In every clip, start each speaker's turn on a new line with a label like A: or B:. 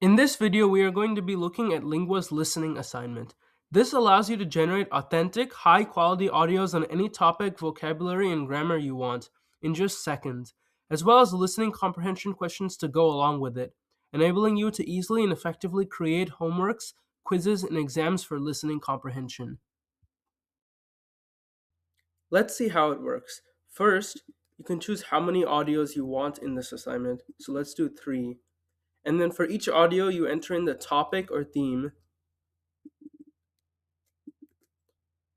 A: In this video, we are going to be looking at Lingua's listening assignment. This allows you to generate authentic, high-quality audios on any topic, vocabulary, and grammar you want in just seconds, as well as listening comprehension questions to go along with it, enabling you to easily and effectively create homeworks, quizzes, and exams for listening comprehension. Let's see how it works. First, you can choose how many audios you want in this assignment. So let's do 3. And then for each audio, you enter in the topic or theme,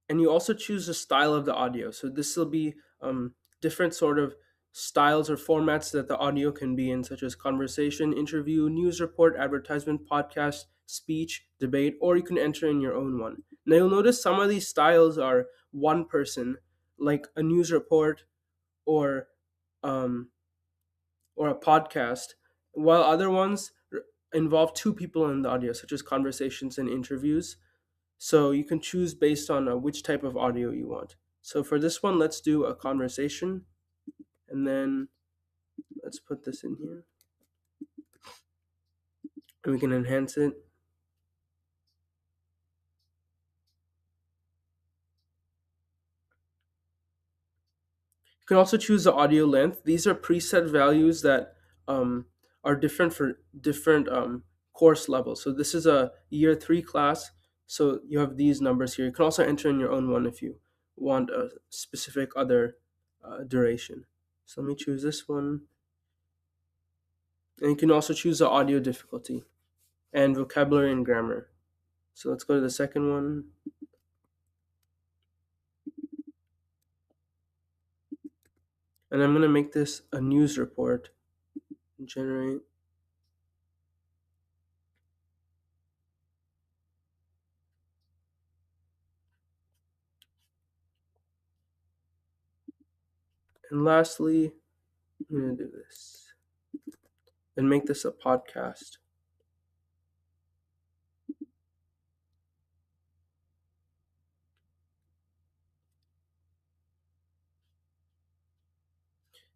A: and you also choose the style of the audio. So this will be different sort of styles or formats that the audio can be in, such as conversation, interview, news report, advertisement, podcast, speech, debate, or you can enter in your own one. Now you'll notice some of these styles are one person, like a news report or um, or a podcast, while other ones involve two people in the audio, such as conversations and interviews. So you can choose based on which type of audio you want. So for this one, let's do a conversation, and then let's put this in here, and we can enhance it. You can also choose the audio length. These are preset values that are different for different course levels. So this is a year 3 class, so you have these numbers here. You can also enter in your own one if you want a specific other duration. So let me choose this one. And you can also choose the audio difficulty and vocabulary and grammar. So let's go to the second one. And I'm going to make this a news report. Generate. And lastly, I'm going to do this and make this a podcast.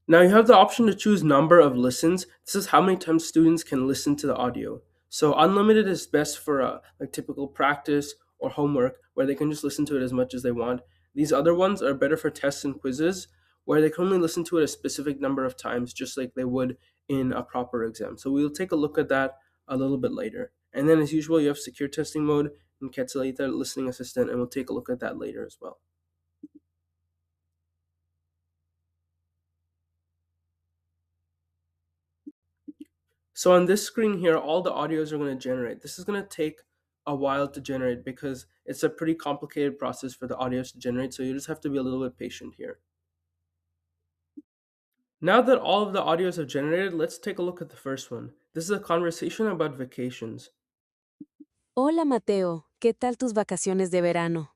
A: Now you have the option to choose number of listens. This is how many times students can listen to the audio. So unlimited is best for like typical practice or homework where they can just listen to it as much as they want. These other ones are better for tests and quizzes where they can only listen to it a specific number of times, just like they would in a proper exam. So we'll take a look at that a little bit later. And then as usual, you have secure testing mode and Quetzalita listening assistant, and we'll take a look at that later as well. So on this screen here, all the audios are going to generate. This is going to take a while to generate because it's a pretty complicated process for the audios to generate. So you just have to be a little bit patient here. Now that all of the audios have generated, let's take a look at the first one. This is a conversation about vacations.
B: Hola Mateo, ¿qué tal tus vacaciones de verano?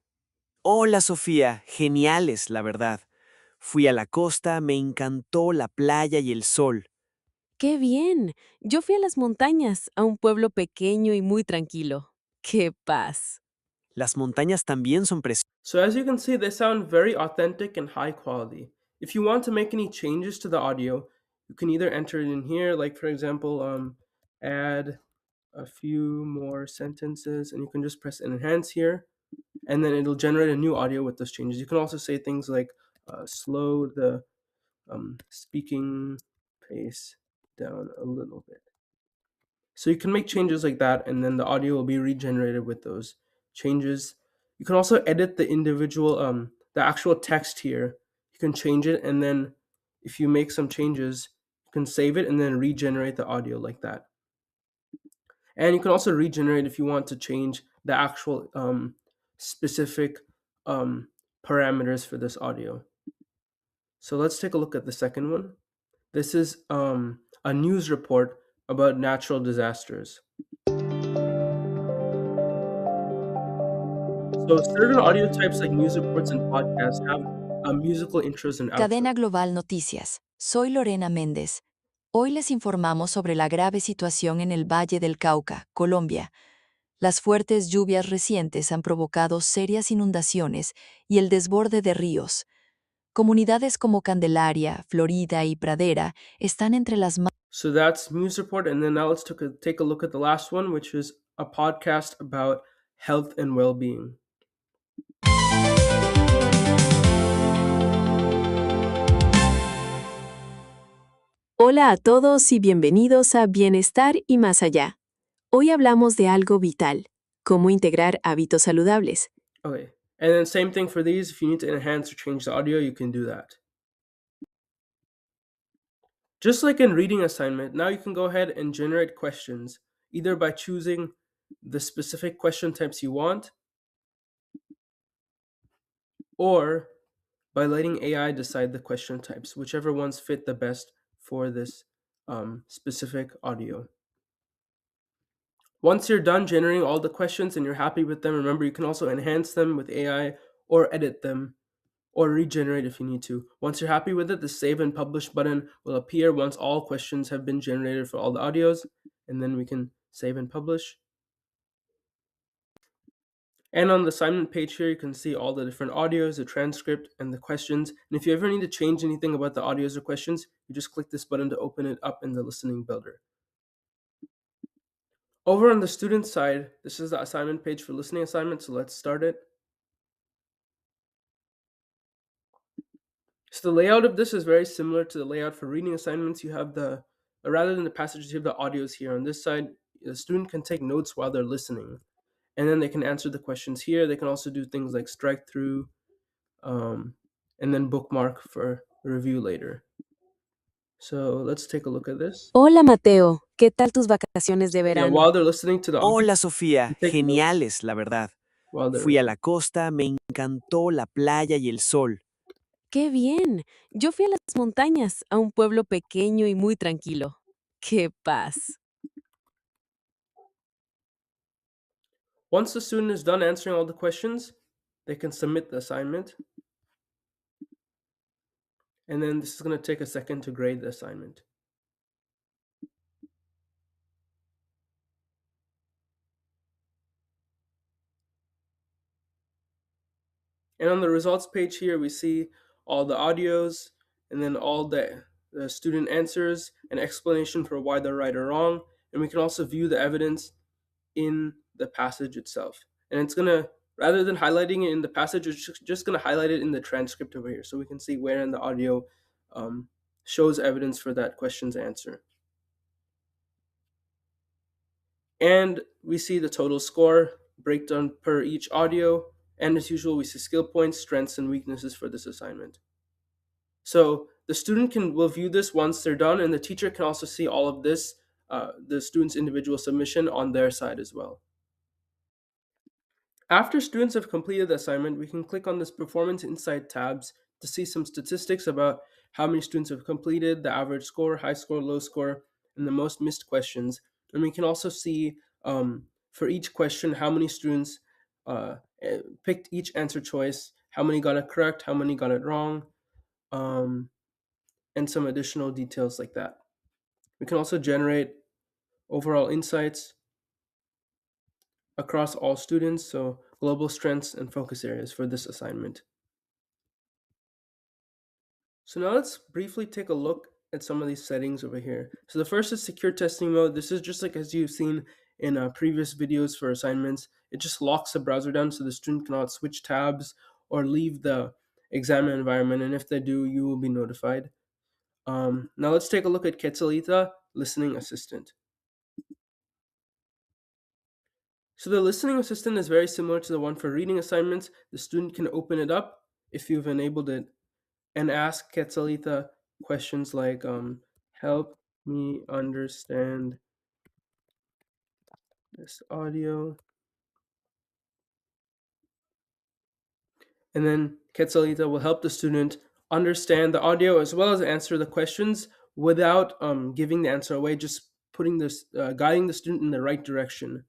C: Hola Sofía, geniales, la verdad. Fui a la costa, me encantó la playa y el sol.
B: ¡Qué bien! Yo fui a las montañas, a un pueblo pequeño y muy tranquilo. ¡Qué paz!
C: Las montañas también son preciosas.
A: So as you can see, they sound very authentic and high quality. If you want to make any changes to the audio, you can either enter it in here, like for example, add a few more sentences, and you can just press enhance here, and then it'll generate a new audio with those changes. You can also say things like slow the speaking pace down a little bit. So you can make changes like that, and then the audio will be regenerated with those changes. You can also edit the individual, the actual text here. You can change it, and then if you make some changes, you can save it and then regenerate the audio like that. And you can also regenerate if you want to change the actual specific parameters for this audio. So let's take a look at the second one. This is a news report about natural disasters. So certain audio types like news reports and podcasts have musical intros and outros.
D: Cadena Global Noticias. Soy Lorena Méndez. Hoy les informamos sobre la grave situación en el Valle del Cauca, Colombia. Las fuertes lluvias recientes han provocado serias inundaciones y el desborde de ríos. Comunidades como Candelaria, Florida y Pradera están entre las más
A: So that's Muse Report. And then now let's take a look at the last one, which is a podcast about health and well-being.
B: Hola a todos y bienvenidos a Bienestar y Más Allá. Hoy hablamos de algo vital, cómo integrar hábitos saludables.
A: Okay. And then same thing for these. If you need to enhance or change the audio, you can do that. Just like in reading assignment, now you can go ahead and generate questions, either by choosing the specific question types you want, or by letting AI decide the question types, whichever ones fit the best for this specific audio. Once you're done generating all the questions and you're happy with them, remember you can also enhance them with AI or edit them or regenerate if you need to. Once you're happy with it, the save and publish button will appear once all questions have been generated for all the audios, and then we can save and publish. And on the assignment page here, you can see all the different audios, the transcript, and the questions. And if you ever need to change anything about the audios or questions, you just click this button to open it up in the listening builder. Over on the student side, this is the assignment page for listening assignments, so let's start it. So the layout of this is very similar to the layout for reading assignments. You have rather than the passages, you have the audios here. On this side, the student can take notes while they're listening, and then they can answer the questions here. They can also do things like strike through, and then bookmark for review later. So let's take a look at this.
B: Hola Mateo, ¿qué tal tus vacaciones de
A: Yeah,
B: verano?
A: while they're listening to the audio,
C: Hola Sofía,
A: take notes
C: geniales, la verdad.
A: while they're
C: Fui a la costa, me encantó la playa y el sol.
B: ¡Qué bien! Yo fui a las montañas, a un pueblo pequeño y muy tranquilo. ¡Qué paz!
A: Once the student is done answering all the questions, they can submit the assignment. And then this is going to take a second to grade the assignment. And on the results page here, we see all the audios and then all the student answers and explanation for why they're right or wrong. And we can also view the evidence in the passage itself. And it's going to, rather than highlighting it in the passage, it's just going to highlight it in the transcript over here. So we can see where in the audio shows evidence for that question's answer. And we see the total score breakdown per each audio. And as usual, we see skill points, strengths, and weaknesses for this assignment. So the student will view this once they're done, and the teacher can also see all of this, the student's individual submission on their side as well. After students have completed the assignment, we can click on this Performance Insight tabs to see some statistics about how many students have completed, the average score, high score, low score, and the most missed questions. And we can also see for each question how many students picked each answer choice, how many got it correct, how many got it wrong, and some additional details like that. We can also generate overall insights across all students, so global strengths and focus areas for this assignment. So now let's briefly take a look at some of these settings over here. So the first is secure testing mode. This is just like as you've seen in previous videos for assignments. It just locks the browser down so the student cannot switch tabs or leave the exam environment, and if they do, you will be notified. Now let's take a look at Quetzalita Listening Assistant. So the listening assistant is very similar to the one for reading assignments. The student can open it up if you've enabled it and ask Quetzalita questions like, help me understand this audio. And then Quetzalita will help the student understand the audio as well as answer the questions without giving the answer away, just putting this, guiding the student in the right direction.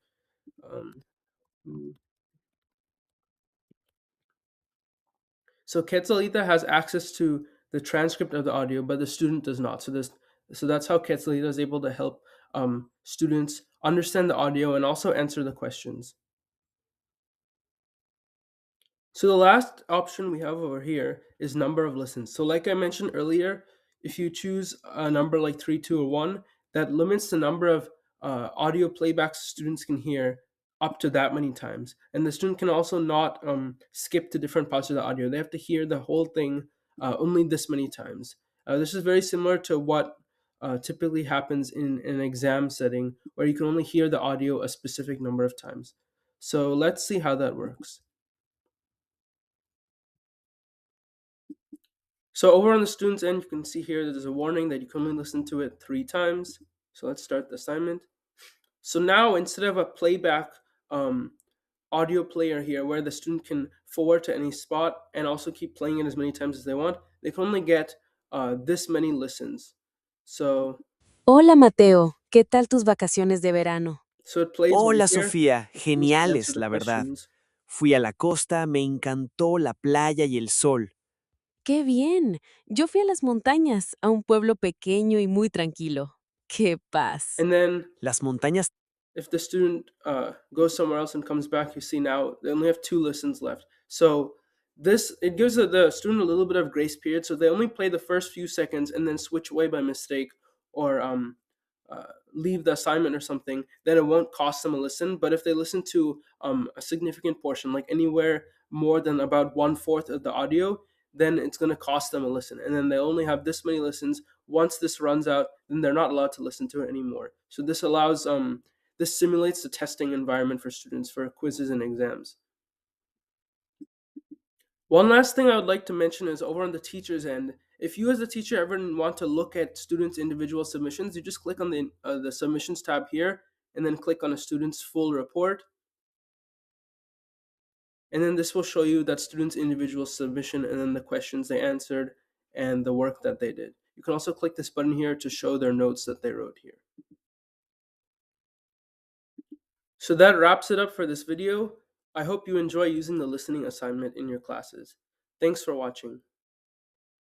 A: So Quetzalita has access to the transcript of the audio, but the student does not. So that's how Quetzalita is able to help students understand the audio and also answer the questions. So the last option we have over here is number of listens. So like I mentioned earlier, if you choose a number like 3, 2, or 1, that limits the number of audio playbacks students can hear up to that many times. And the student can also not skip to different parts of the audio. They have to hear the whole thing only this many times. This is very similar to what typically happens in an exam setting, where you can only hear the audio a specific number of times. So let's see how that works. So over on the student's end, you can see here that there's a warning that you can only listen to it 3 times. So let's start the assignment. So now, instead of a playback audio player here where the student can forward to any spot and also keep playing it as many times as they want, they can only get this many listens. So
B: Hola Mateo, ¿qué tal tus vacaciones de verano?
A: it plays right
C: Hola
A: here.
C: Sofía,
A: Students can answer
C: geniales,
A: the
C: la verdad.
A: questions.
C: Fui a la costa, me encantó la playa y el sol.
B: ¡Qué bien! Yo fui a las montañas, a un pueblo pequeño y muy tranquilo. ¡Qué paz!
A: And then
C: Las montañas
A: if the student goes somewhere else and comes back, you see now they only have 2 listens left. So it gives the student a little bit of grace period, so they only play the first few seconds and then switch away by mistake, or leave the assignment or something. Then it won't cost them a listen. But if they listen to a significant portion, like anywhere more than about 1/4 of the audio, then it's going to cost them a listen, and then they only have this many listens. Once this runs out, then they're not allowed to listen to it anymore. So this simulates the testing environment for students for quizzes and exams. One last thing I would like to mention is over on the teacher's end. If you as a teacher ever want to look at students' individual submissions, you just click on the submissions tab here and then click on a student's full report. And then this will show you that student's individual submission and then the questions they answered and the work that they did. You can also click this button here to show their notes that they wrote here. So that wraps it up for this video. I hope you enjoy using the listening assignment in your classes. Thanks for watching.